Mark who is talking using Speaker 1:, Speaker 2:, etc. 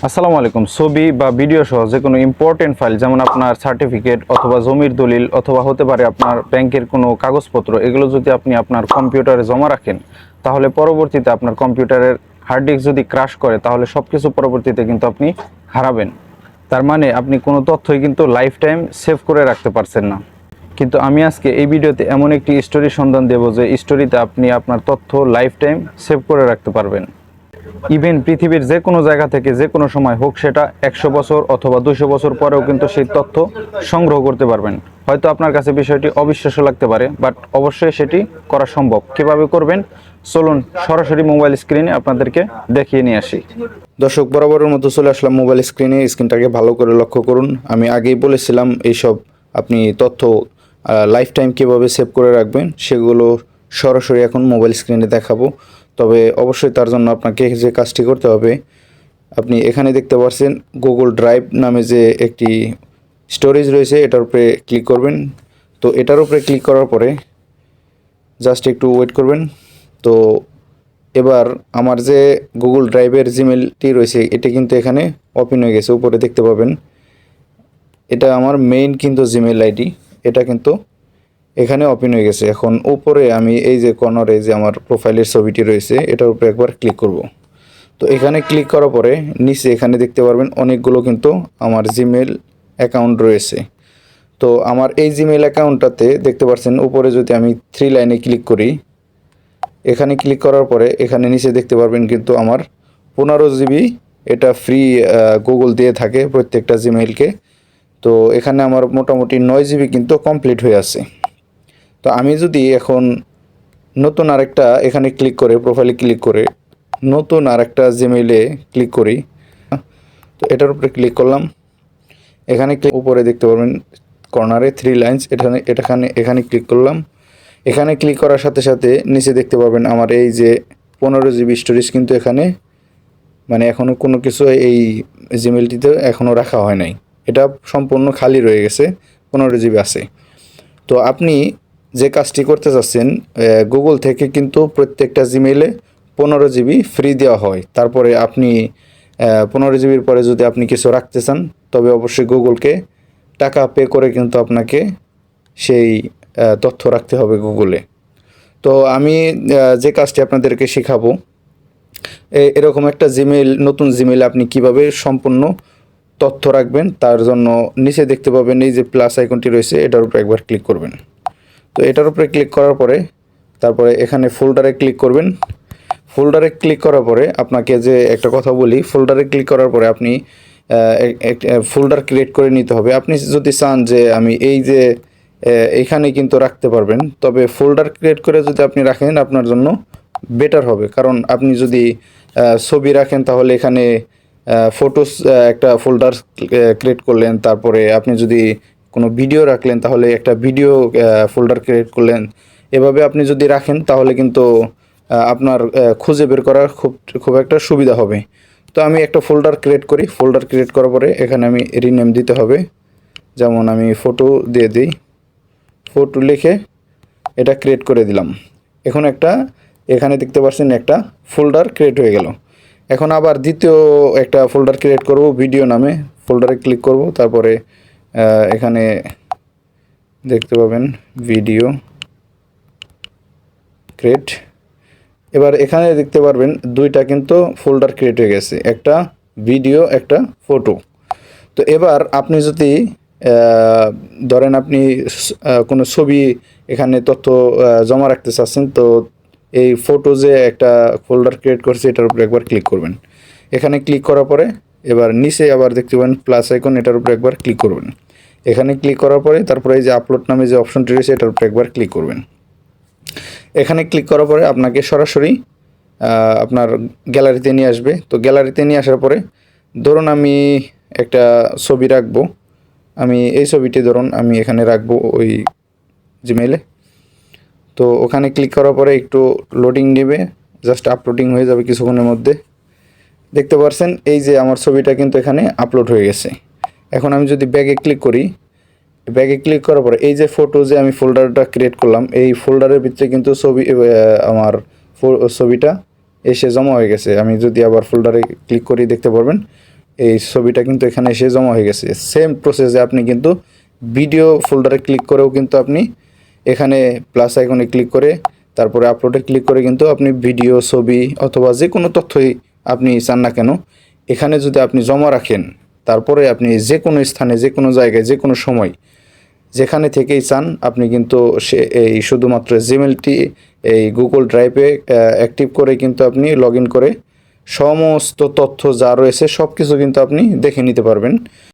Speaker 1: আসসালামু আলাইকুম। ছবি বা ভিডিও সহ যে কোনো ইম্পর্টেন্ট ফাইল, যেমন আপনার সার্টিফিকেট অথবা জমির দলিল অথবা হতে পারে আপনার ব্যাংকের কোনো কাগজপত্র, এগুলো যদি আপনি আপনার কম্পিউটারে জমা রাখেন, তাহলে পরবর্তীতে আপনার কম্পিউটারের হার্ড ডিস্ক যদি ক্রাশ করে, তাহলে সব কিছু পরবর্তীতে কিন্তু আপনি হারাবেন। তার মানে আপনি কোনো তথ্যই কিন্তু লাইফ টাইম সেভ করে রাখতে পারছেন না। কিন্তু আমি আজকে এই ভিডিওতে এমন একটি স্টোরির সন্ধান দেব যে স্টোরিতে আপনি আপনার তথ্য লাইফ টাইম সেভ করে রাখতে পারবেন। ইভেন পৃথিবীর যে কোনো জায়গা থেকে যে কোনো সময় হোক, সেটা 100 বছর অথবা 200 বছর পরেও কিন্তু সেই তথ্য সংগ্রহ করতে পারবেন। হয়তো আপনার কাছে বিষয়টি অবিশ্বাস্য লাগতে পারে, বাট অবশ্যই সেটি করা সম্ভব। কিভাবে করবেন চলুন সরাসরি মোবাইল স্ক্রিনে আপনাদেরকে দেখিয়ে নিয়ে আসি। দর্শক, বরাবরের মতো চলে আসলাম মোবাইল স্ক্রিনে। স্ক্রিনটাকে ভালো করে লক্ষ্য করুন। আমি আগেই বলেছিলাম এইসব আপনি তথ্য লাইফ টাইম কীভাবে সেভ করে রাখবেন সেগুলো সরাসরি এখন মোবাইল স্ক্রিনে দেখাবো। তবে অবশ্যই তার জন্য আপনাকে যে কাজটি করতে হবে, আপনি এখানে দেখতে পাচ্ছেন গুগল ড্রাইভ নামে যে একটি স্টোরেজ রয়েছে, এটার উপরে ক্লিক করবেন। তো এটার উপরে ক্লিক করার পরে জাস্ট একটু ওয়েট করবেন। তো এবার আমার যে গুগল ড্রাইভের জিমেলটি রয়েছে, এটি কিন্তু এখানে ওপেন হয়ে গেছে। উপরে দেখতে পাবেন এটা আমার মেইন কিন্তু জিমেল আইডি, এটা কিন্তু এখানে ওপেন হয়ে গেছে। এখন উপরে আমি এই যে কর্নারে যে আমার প্রোফাইলের ছবিটি রয়েছে, এটার উপরে একবার ক্লিক করব। তো এখানে ক্লিক করার পরে নিচে এখানে দেখতে পারবেন অনেকগুলো কিন্তু আমার জিমেল অ্যাকাউন্ট রয়েছে। তো আমার এই জিমেল অ্যাকাউন্টটাতে দেখতে পাচ্ছেন উপরে যদি আমি 3 লাইনে ক্লিক করি, এখানে ক্লিক করার পরে এখানে নিচে দেখতে পারবেন কিন্তু আমার 15 জিবি এটা ফ্রি গুগল দিয়ে থাকে প্রত্যেকটা জিমেইলকে। তো এখানে আমার মোটামুটি 9 জিবি কিন্তু কমপ্লিট হয়ে আছে। তো আমি যদি এখন নতুন আরেকটা এখানে ক্লিক করে প্রোফাইলে ক্লিক করে নতুন আরেকটা জিমেইলে ক্লিক করি, তো এটার উপরে ক্লিক করলাম। এখানে উপরে দেখতে পারবেন কর্নারে 3 লাইনস, এখানে ক্লিক করলাম। এখানে ক্লিক করার সাথে সাথে নিচে দেখতে পাবেন আমার এই যে 15 জিবি স্টোরেজ কিন্তু এখানে মানে এখনও কোনো কিছু এই জিমেলটিতে এখনও রাখা হয় নাই, এটা সম্পূর্ণ খালি রয়ে গেছে, 15 জিবি আছে। তো আপনি যে কাজটি করতে চাচ্ছেন, গুগল থেকে কিন্তু প্রত্যেকটা জিমেইলে 15 জিবি ফ্রি দেওয়া হয়। তারপরে আপনি 15 জিবির পরে যদি আপনি কিছু রাখতে চান, তবে অবশ্যই গুগলকে টাকা পে করে কিন্তু আপনাকে সেই তথ্য রাখতে হবে গুগলে। তো আমি যে কাজটি আপনাদেরকে শেখাবো, এরকম একটা জিমেইল, নতুন জিমেইল আপনি কিভাবে সম্পূর্ণ তথ্য রাখবেন, তার জন্য নিচে দেখতে পাবেন এই যে প্লাস আইকনটি রয়েছে, এটার উপরে একবার ক্লিক করবেন। তো এটার উপরে ক্লিক করার পরে তারপরে এখানে ফোল্ডারে ক্লিক করবেন। ফোল্ডারে ক্লিক করার পরে আপনাকে যে একটা কথা বলি, ফোল্ডারে ক্লিক করার পরে আপনি ফোল্ডার ক্রিয়েট করে নিতে হবে। আপনি যদি চান যে আমি এই যে এইখানে কিন্তু রাখতে পারবেন, তবে ফোল্ডার ক্রিয়েট করে যদি আপনি রাখেন আপনার জন্য বেটার হবে। কারণ আপনি যদি ছবি রাখেন তাহলে এখানে ফটোস একটা ফোল্ডার ক্রিয়েট করলেন, তারপরে আপনি যদি কোনো ভিডিও রাখলেন তাহলে একটা ভিডিও ফোল্ডার ক্রিয়েট করলেন। এভাবে আপনি যদি রাখেন তাহলে কিন্তু আপনার খুঁজে বের করা খুব একটা সুবিধা হবে। তো আমি একটা ফোল্ডার ক্রিয়েট করি। ফোল্ডার ক্রিয়েট করার পরে এখানে আমি রিনেম দিতে হবে, যেমন আমি ফটো দিয়ে দিই, ফটো লিখে এটা ক্রিয়েট করে দিলাম। এখন এখানে দেখতে পাচ্ছেন একটা ফোল্ডার ক্রিয়েট হয়ে গেল। এখন আবার দ্বিতীয় একটা ফোল্ডার ক্রিয়েট করব ভিডিও নামে। ফোল্ডারে ক্লিক করব, তারপরে এখানে দেখতে পাবেন ভিডিও ক্রিয়েট। এবার এখানে দেখতে পারবেন দুইটা কিন্তু ফোল্ডার ক্রিয়েট হয়ে গেছে, একটা ভিডিও একটা ফটো। তো এবার আপনি যদি ধরেন আপনি কোনো ছবি এখানে তথ্য জমা রাখতে চাচ্ছেন, তো এই ফটো যে একটা ফোল্ডার ক্রিয়েট করছে এটার উপরে একবার ক্লিক করবেন। এখানে ক্লিক করার পরে এবার নিচে আবার দেখতে পাবেন প্লাস আইকন, এটার উপরে একবার ক্লিক করবেন। এখানে ক্লিক করার পরে তারপরে এই যে আপলোড নামে যে অপশনটি রয়েছে এটার উপরে একবার ক্লিক করবেন। এখানে ক্লিক করার পরে আপনাকে সরাসরি আপনার গ্যালারিতে নিয়ে আসবে। তো গ্যালারিতে নিয়ে আসার পরে ধরুন আমি একটা ছবি রাখবো, আমি এই ছবিটি ধরুন আমি এখানে রাখবো ওই জিমেইলে। তো ওখানে ক্লিক করার পরে একটু লোডিং নেবে, জাস্ট আপলোডিং হয়ে যাবে কিছুক্ষণের মধ্যে। দেখতে পাচ্ছেন এই যে আমার ছবিটা কিন্তু এখানে আপলোড হয়ে গেছে। এখন আমি যদি ব্যাগে ক্লিক করি, ব্যাগে ক্লিক করার পরে এই যে ফটো যে আমি ফোল্ডারটা ক্রিয়েট করলাম, এই ফোল্ডারের ভিতরে কিন্তু আমার ছবিটা এসে জমা হয়ে গেছে। আমি যদি আবার ফোল্ডারে ক্লিক করি দেখতে পারবেন এই ছবিটা কিন্তু এখানে এসে জমা হয়ে গেছে। সেম প্রসেসে আপনি কিন্তু ভিডিও ফোল্ডারে ক্লিক করেও কিন্তু আপনি এখানে প্লাস আইকনে ক্লিক করে তারপরে আপলোডে ক্লিক করে কিন্তু আপনি ভিডিও, ছবি অথবা যে কোনো তথ্যই আপনি চান না কেন এখানে যদি আপনি জমা রাখেন, তারপরে আপনি যে কোনো স্থানে, যে কোনো জায়গায়, যে কোনো সময় যেখানে থেকেই চান আপনি কিন্তু এই শুধুমাত্র জিমেলটি এই গুগল ড্রাইভে অ্যাক্টিভ করে কিন্তু আপনি লগ ইন করে সমস্ত তথ্য যা রয়েছে সব কিছু কিন্তু আপনি দেখে নিতে পারবেন।